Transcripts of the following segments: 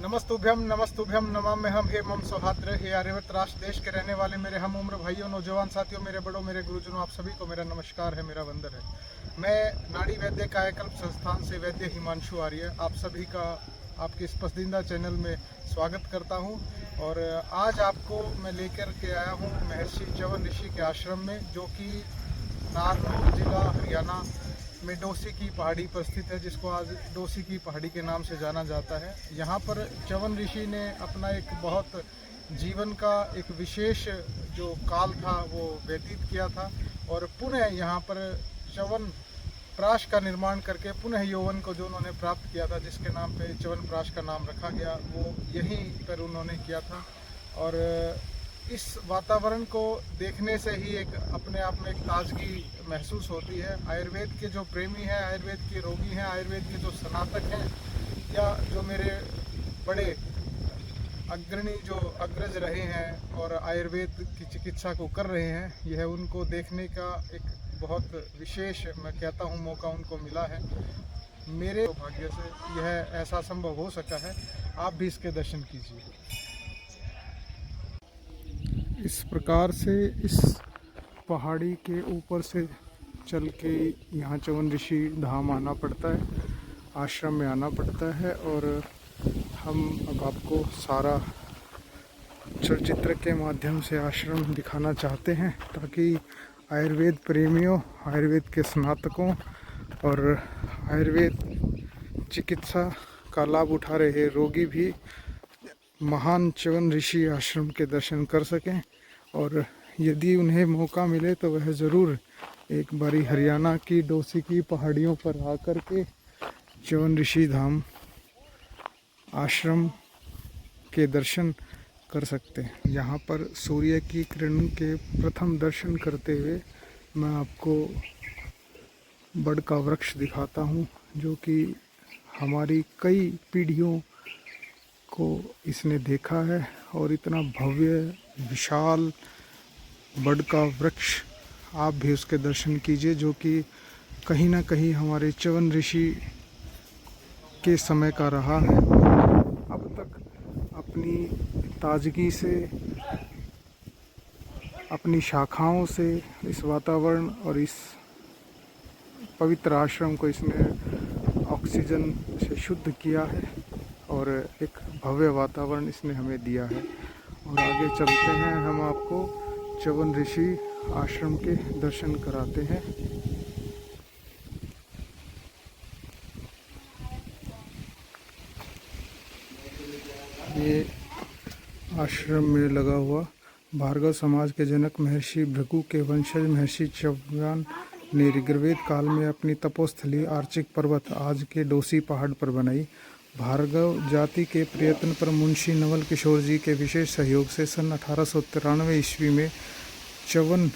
नमस्तुभ्यम नमस्तुभ्यम नमाम्यहम हे मम सौहार्द्र हे आर्यवर्त राष्ट्र देश के रहने वाले मेरे हम उम्र भाइयों, नौजवान साथियों, मेरे बड़ों, मेरे गुरुजनों, आप सभी को मेरा नमस्कार है, मेरा वंदन है। मैं नाड़ी वैद्य कायाकल्प संस्थान से वैद्य हिमांशु आर्य आप सभी का आपके इस पसंदीदा चैनल में स्वागत करता हूं। और आज आपको मैं लेकर के आया हूं महर्षि च्यवन ऋषि के आश्रम में, जो कि नारनौल जिला हरियाणा में डोसी की पहाड़ी पर स्थित है, जिसको आज डोसी की पहाड़ी के नाम से जाना जाता है। यहाँ पर च्यवन ऋषि ने अपना एक बहुत जीवन का एक विशेष जो काल था वो व्यतीत किया था, और पुनः यहाँ पर च्यवन प्राश का निर्माण करके पुनः यौवन को जो उन्होंने प्राप्त किया था, जिसके नाम पे च्यवन प्राश का नाम रखा गया, वो यहीं पर उन्होंने किया था। और इस वातावरण को देखने से ही एक अपने आप में एक ताजगी महसूस होती है। आयुर्वेद के जो प्रेमी हैं, आयुर्वेद के रोगी हैं, आयुर्वेद के जो स्नातक हैं, या जो मेरे बड़े अग्रणी जो अग्रज रहे हैं और आयुर्वेद की चिकित्सा को कर रहे हैं, यह उनको देखने का एक बहुत विशेष, मैं कहता हूँ, मौका उनको मिला है। मेरे भाग्य से यह ऐसा संभव हो सका है। आप भी इसके दर्शन कीजिए। इस प्रकार से इस पहाड़ी के ऊपर से चल के यहाँ च्यवन ऋषि धाम आना पड़ता है, आश्रम में आना पड़ता है। और हम अब आपको सारा चलचित्र के माध्यम से आश्रम दिखाना चाहते हैं, ताकि आयुर्वेद प्रेमियों, आयुर्वेद के स्नातकों और आयुर्वेद चिकित्सा का लाभ उठा रहे रोगी भी महान च्यवन ऋषि आश्रम के दर्शन कर सकें। और यदि उन्हें मौका मिले तो वह ज़रूर एक बारी हरियाणा की डोसी की पहाड़ियों पर आकर के च्यवन ऋषि धाम आश्रम के दर्शन कर सकते हैं। यहाँ पर सूर्य की किरण के प्रथम दर्शन करते हुए मैं आपको बड़ का वृक्ष दिखाता हूँ, जो कि हमारी कई पीढ़ियों को इसने देखा है। और इतना भव्य विशाल बड़ का वृक्ष, आप भी उसके दर्शन कीजिए, जो कि कहीं ना कहीं हमारे च्यवन ऋषि के समय का रहा है। अब तक अपनी ताजगी से, अपनी शाखाओं से इस वातावरण और इस पवित्र आश्रम को इसने ऑक्सीजन से शुद्ध किया है, और एक भव्य वातावरण इसने हमें दिया है। और आगे चलते हैं, हम आपको च्यवन ऋषि आश्रम के दर्शन कराते हैं। ये आश्रम में लगा हुआ भार्गव समाज के जनक महर्षि भृगु के वंशज महर्षि च्यवन ने ऋग्वेद काल में अपनी तपोस्थली आर्चिक पर्वत आज के डोसी पहाड़ पर बनाई। भार्गव जाति के प्रयत्न पर मुंशी नवल किशोर जी के विशेष सहयोग से सन 1893 ईस्वी में च्यवन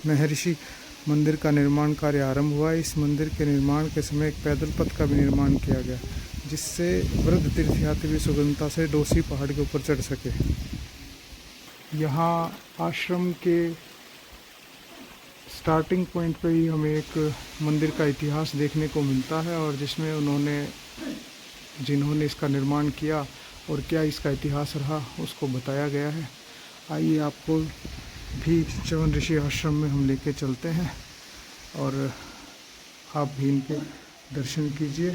महर्षि मंदिर का निर्माण कार्य आरंभ हुआ। इस मंदिर के निर्माण के समय एक पैदल पथ का भी निर्माण किया गया, जिससे वृद्ध तीर्थयात्री भी सुगमता से डोसी पहाड़ के ऊपर चढ़ सके। यहाँ आश्रम के स्टार्टिंग पॉइंट पे ही हमें एक मंदिर का इतिहास देखने को मिलता है, और जिसमें जिन्होंने इसका निर्माण किया और क्या इसका इतिहास रहा उसको बताया गया है। आइए आपको भी च्यवन ऋषि आश्रम में हम लेके चलते हैं, और आप भी इनके दर्शन कीजिए।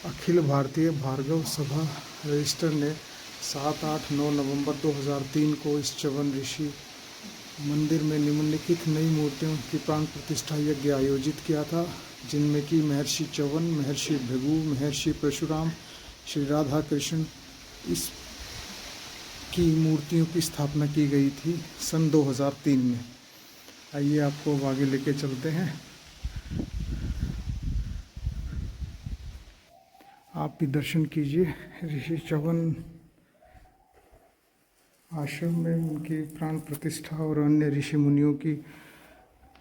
अखिल भारतीय भार्गव सभा रजिस्टर ने 7, 8, 9 नवंबर 2003 को इस च्यवन ऋषि मंदिर में निम्नलिखित नई मूर्तियों की प्राण प्रतिष्ठा यज्ञ आयोजित किया था, जिनमें कि महर्षि च्यवन, महर्षि भृगु, महर्षि परशुराम, श्री राधा कृष्ण, इस की मूर्तियों की स्थापना की गई थी सन 2003 में। आइए आपको आगे लेके चलते हैं। आप भी दर्शन कीजिए ऋषि च्यवन आश्रम में उनकी प्राण प्रतिष्ठा और अन्य ऋषि मुनियों की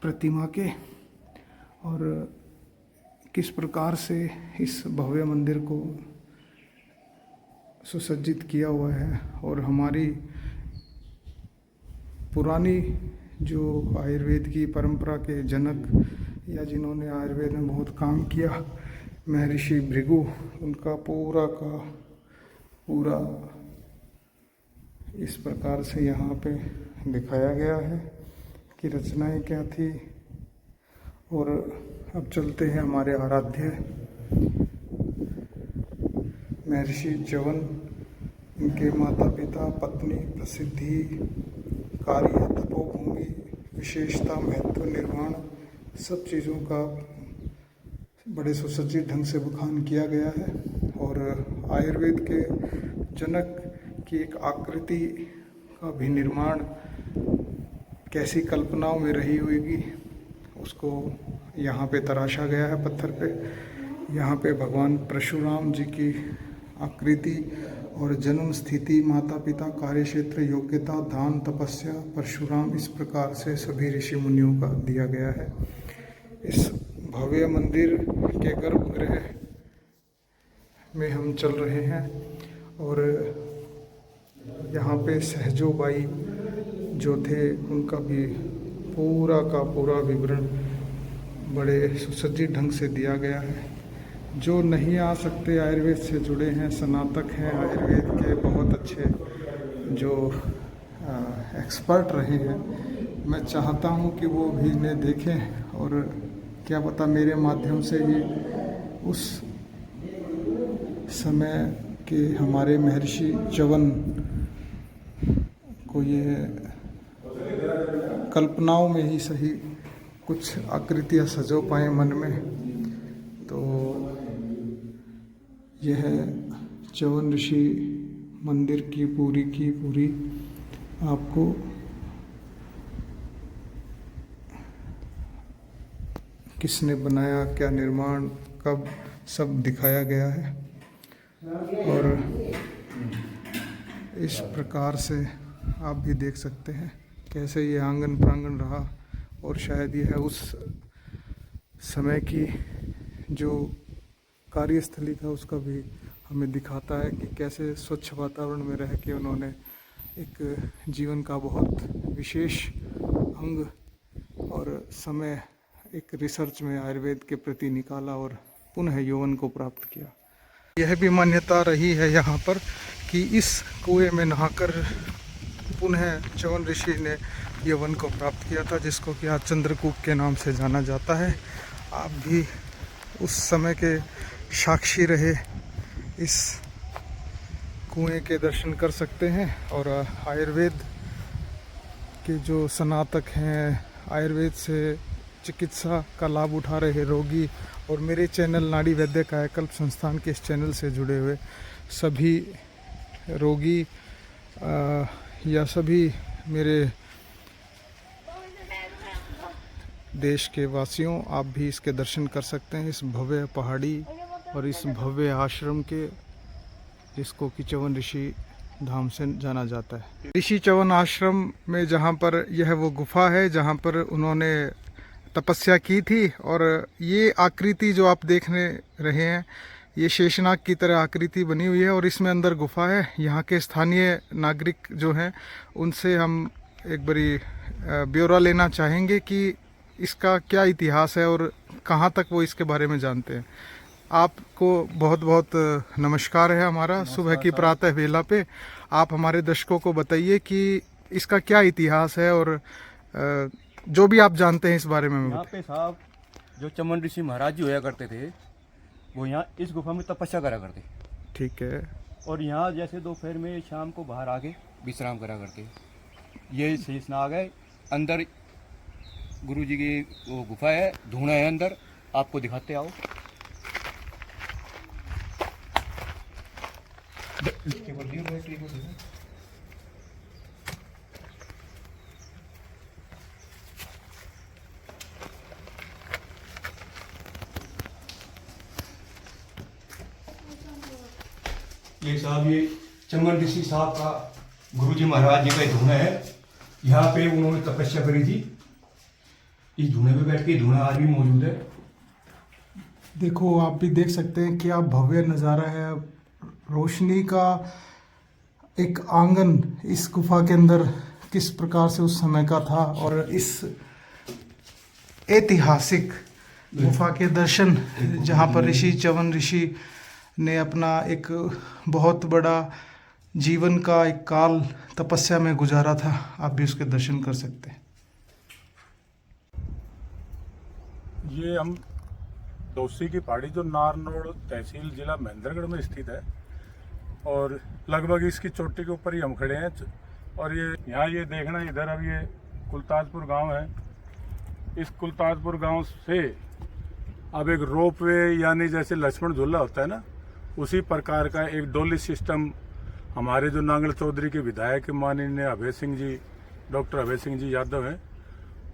प्रतिमा के, और किस प्रकार से इस भव्य मंदिर को सुसज्जित किया हुआ है। और हमारी पुरानी जो आयुर्वेद की परंपरा के जनक, या जिन्होंने आयुर्वेद में बहुत काम किया, महर्षि भृगु, उनका पूरा का पूरा इस प्रकार से यहाँ पे दिखाया गया है कि रचनाएं क्या थी। और अब चलते हैं हमारे आराध्य महर्षि च्यवन, इनके माता पिता, पत्नी, प्रसिद्धि, कार्य, तपोभूमि, विशेषता, महत्व, निर्माण, सब चीज़ों का बड़े सुसज्जित ढंग से बखान किया गया है। और आयुर्वेद के जनक की एक आकृति का भी निर्माण कैसी कल्पनाओं में रही होगी, उसको यहाँ पे तराशा गया है पत्थर पे। यहाँ पे भगवान परशुराम जी की आकृति और जन्म, स्थिति, माता पिता, कार्यक्षेत्र, योग्यता, दान, तपस्या, परशुराम, इस प्रकार से सभी ऋषि मुनियों का दिया गया है। इस भव्य मंदिर के गर्भगृह में हम चल रहे हैं और यहाँ पे सहजोबाई जो थे उनका भी पूरा का पूरा विवरण बड़े सुसज्जित ढंग से दिया गया है। जो नहीं आ सकते, आयुर्वेद से जुड़े हैं, स्नातक हैं, आयुर्वेद के बहुत अच्छे जो एक्सपर्ट रहे हैं, मैं चाहता हूँ कि वो भी इन्हें देखें और क्या पता मेरे माध्यम से ही उस समय के हमारे महर्षि च्यवन को ये कल्पनाओं में ही सही कुछ आकृतियाँ सजो पाए मन में। तो यह च्यवन ऋषि मंदिर की पूरी आपको किसने बनाया, क्या निर्माण, कब, सब दिखाया गया है। और इस प्रकार से आप भी देख सकते हैं कैसे ये आंगन प्रांगण रहा। और शायद यह उस समय की जो कार्यस्थली था उसका भी हमें दिखाता है कि कैसे स्वच्छ वातावरण में रह के उन्होंने एक जीवन का बहुत विशेष अंग और समय एक रिसर्च में आयुर्वेद के प्रति निकाला और पुनः यौवन को प्राप्त किया। यह भी मान्यता रही है यहाँ पर कि इस कुएं में नहाकर पुनः च्यवन ऋषि ने यौवन को प्राप्त किया था, जिसको कि आज चंद्रकूप के नाम से जाना जाता है। आप भी उस समय के साक्षी रहे, इस कुएं के दर्शन कर सकते हैं। और आयुर्वेद के जो स्नातक हैं, आयुर्वेद से चिकित्सा का लाभ उठा रहे रोगी और मेरे चैनल नाड़ी वैद्य कायाकल्प संस्थान के इस चैनल से जुड़े हुए सभी रोगी या सभी मेरे देश के वासियों, आप भी इसके दर्शन कर सकते हैं, इस भव्य पहाड़ी और इस भव्य आश्रम के, जिसको कि च्यवन ऋषि धाम से जाना जाता है। ऋषि च्यवन आश्रम में जहाँ पर यह वो गुफा है जहाँ पर उन्होंने तपस्या की थी। और ये आकृति जो आप देखने रहे हैं, ये शेषनाग की तरह आकृति बनी हुई है और इसमें अंदर गुफा है। यहाँ के स्थानीय नागरिक जो हैं उनसे हम एक बारी ब्यौरा लेना चाहेंगे कि इसका क्या इतिहास है और कहाँ तक वो इसके बारे में जानते हैं। आपको बहुत बहुत नमस्कार है हमारा सुबह की प्रातः वेला पे। आप हमारे दर्शकों को बताइए कि इसका क्या इतिहास है और जो भी आप जानते हैं इस बारे में। यहाँ पे साहब जो च्यवन ऋषि महाराज जी होया करते थे, वो यहाँ इस गुफा में तपस्या करा करते। ठीक है। और यहाँ जैसे दोपहर में शाम को बाहर आके विश्राम करा करते। ये शेषनाग है, अंदर गुरु जी की वो गुफा है, धूणा है अंदर, आपको दिखाते आओ। ये साहब ये च्यवन ऋषि साहब का गुरु जी महाराज जी का धूणा है। यहाँ पे उन्होंने तपस्या करी थी। इस धूणे पे बैठ के धूणा आज भी मौजूद है। देखो, आप भी देख सकते हैं क्या भव्य नज़ारा है। रोशनी का एक आंगन इस गुफा के अंदर किस प्रकार से उस समय का था और इस ऐतिहासिक गुफा के दर्शन जहाँ पर ऋषि च्यवन ऋषि ने अपना एक बहुत बड़ा जीवन का एक काल तपस्या में गुजारा था। आप भी उसके दर्शन कर सकते हैं। ये हम दौसी की पहाड़ी जो नारनौल तहसील जिला महेंद्रगढ़ में स्थित है और लगभग इसकी चोटी के ऊपर ही हम खड़े हैं। और ये यहाँ ये देखना इधर अब ये कुलताजपुर गांव है। इस कुलताजपुर गांव से अब एक रोपवे यानी जैसे लक्ष्मण झूला होता है ना, उसी प्रकार का एक डोली सिस्टम हमारे जो नांगल चौधरी के विधायक माननीय अभय सिंह जी, डॉक्टर अभय सिंह जी यादव हैं,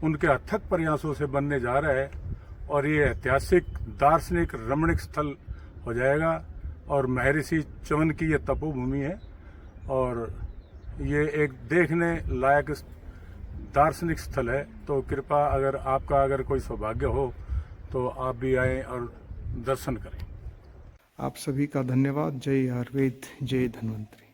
उनके अथक प्रयासों से बनने जा रहा है। और ये ऐतिहासिक दार्शनिक रमणीक स्थल हो जाएगा और महर्षि च्यवन की ये तपोभूमि है और ये एक देखने लायक दार्शनिक स्थल है। तो कृपा अगर आपका अगर कोई सौभाग्य हो तो आप भी आएं और दर्शन करें। आप सभी का धन्यवाद। जय आयुर्वेद, जय धन्वंतरी।